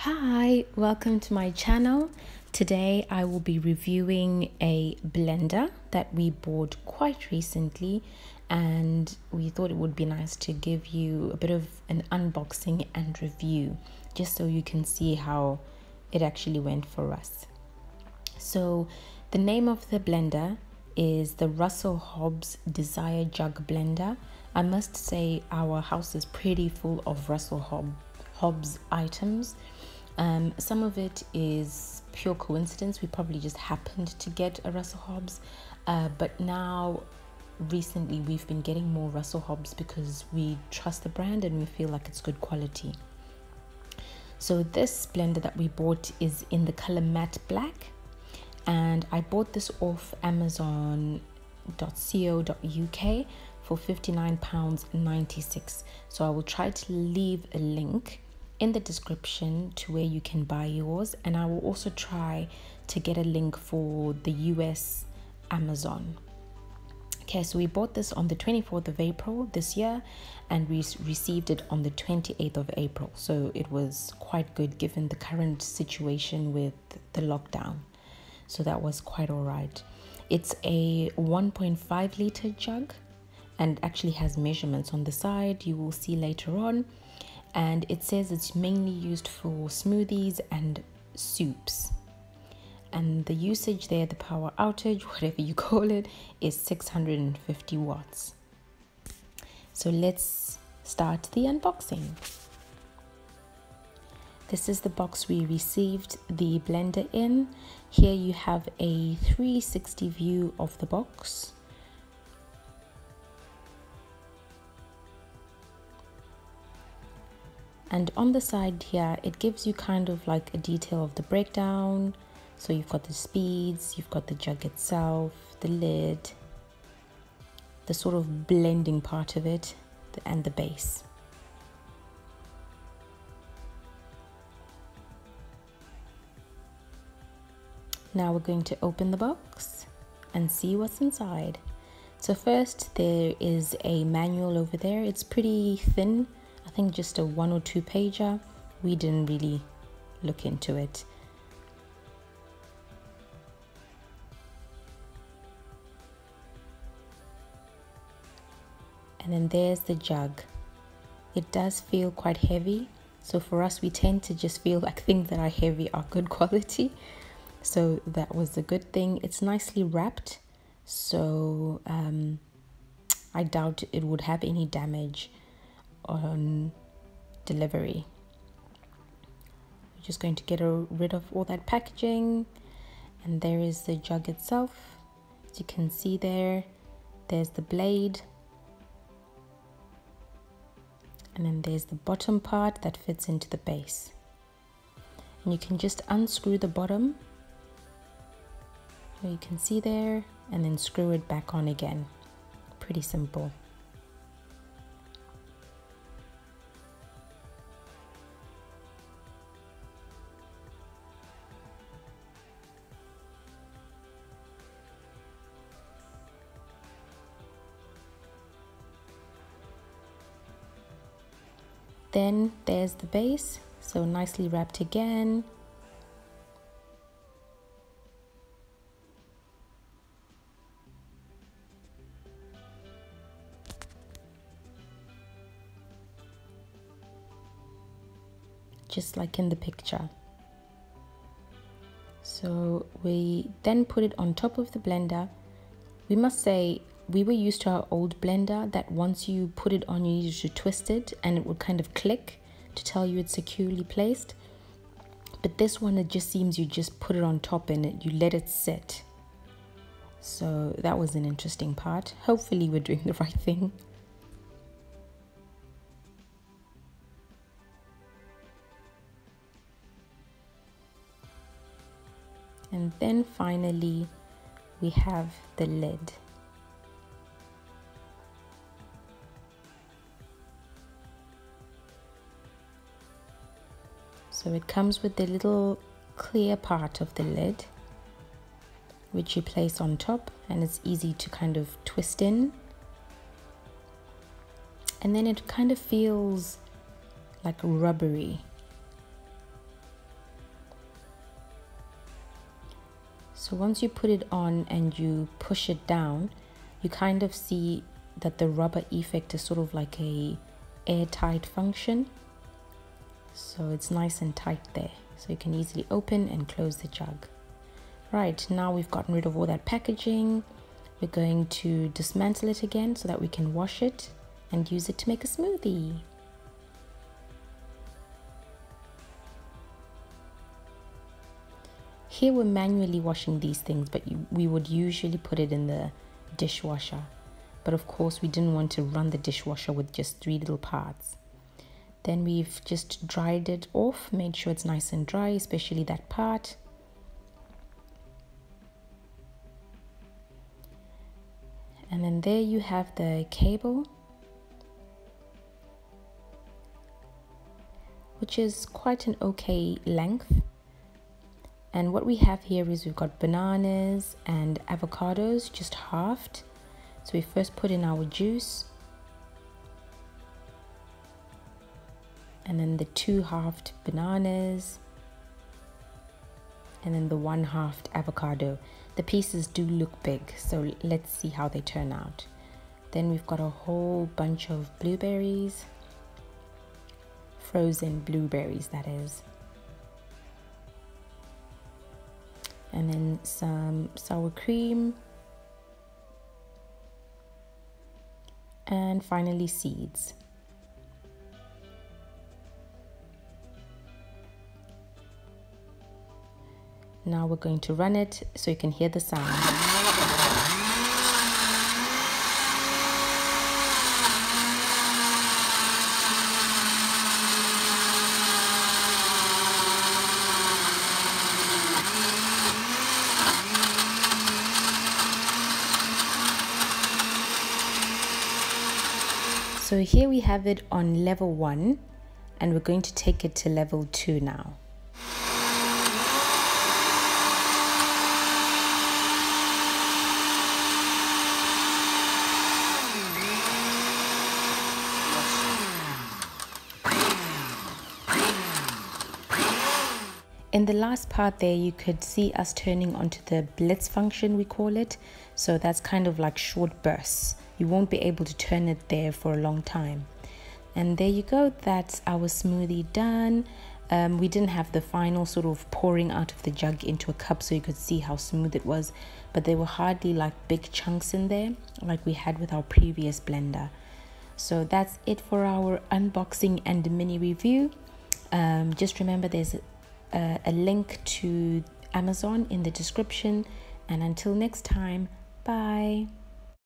Hi, welcome to my channel. Today I will be reviewing a blender that we bought quite recently, and we thought it would be nice to give you a bit of an unboxing and review just so you can see how it actually went for us. So the name of the blender is the Russell Hobbs Desire Jug Blender. I must say our house is pretty full of Russell Hobbs items. Some of it is pure coincidence. We probably just happened to get a Russell Hobbs, but now recently we've been getting more Russell Hobbs because we trust the brand and we feel like it's good quality. So this blender that we bought is in the color matte black, and I bought this off amazon.co.uk for £59.96. So I will try to leave a link in the description to where you can buy yours, and I will also try to get a link for the US Amazon. Okay, so we bought this on the 24th of April this year, and we received it on the 28th of April. So it was quite good given the current situation with the lockdown. So that was quite all right. It's a 1.5 liter jug and actually has measurements on the side. You will see later on. And it says it's mainly used for smoothies and soups. And the usage there, the power outage, whatever you call it, is 650 watts. So let's start the unboxing. This is the box we received the blender in. Here you have a 360 view of the box. And on the side here, it gives you kind of like a detail of the breakdown. So you've got the speeds, you've got the jug itself, the lid, the sort of blending part of it, and the base. Now we're going to open the box and see what's inside. So first there is a manual over there. It's pretty thin. I think just a 1 or 2 pager. We didn't really look into it. And then there's the jug. It does feel quite heavy. So for us, we tend to just feel like things that are heavy are good quality. So that was a good thing. It's nicely wrapped. So I doubt it would have any damage on delivery. We're just going to get rid of all that packaging, and there is the jug itself. As you can see there's the blade, and then there's the bottom part that fits into the base, and you can just unscrew the bottom, so you can see there, and then screw it back on again. Pretty simple. Then there's the base, so nicely wrapped again. Just like in the picture. So we then put it on top of the blender. We must say, we were used to our old blender that once you put it on, you needed to twist it and it would kind of click to tell you it's securely placed. But this one, it just seems you just put it on top and you let it sit. So that was an interesting part. Hopefully we're doing the right thing. And then finally, we have the lid. So it comes with the little clear part of the lid, which you place on top, and it's easy to kind of twist in. And then it kind of feels like rubbery. So once you put it on and you push it down, you kind of see that the rubber effect is sort of like a airtight function. So it's nice and tight there. So you can easily open and close the jug. Right, now we've gotten rid of all that packaging. We're going to dismantle it again so that we can wash it and use it to make a smoothie. Here we're manually washing these things, but we would usually put it in the dishwasher. But of course we didn't want to run the dishwasher with just 3 little parts. Then we've just dried it off, made sure it's nice and dry, especially that part. And then there you have the cable, which is quite an okay length. And what we have here is we've got bananas and avocados just halved. So we first put in our juice, and then the 2 halved bananas, and then the 1 halved avocado. The pieces do look big, so let's see how they turn out. Then we've got a whole bunch of blueberries, frozen blueberries that is. And then some sour cream. And finally seeds. Now we're going to run it so you can hear the sound. So here we have it on level 1, and we're going to take it to level 2 now. In the last part there, you could see us turning onto the blitz function, we call it. So that's kind of like short bursts. You won't be able to turn it there for a long time. And there you go, that's our smoothie done. We didn't have the final sort of pouring out of the jug into a cup so you could see how smooth it was, but there were hardly like big chunks in there like we had with our previous blender. So that's it for our unboxing and mini review. Just remember there's a link to Amazon in the description, and until next time, bye.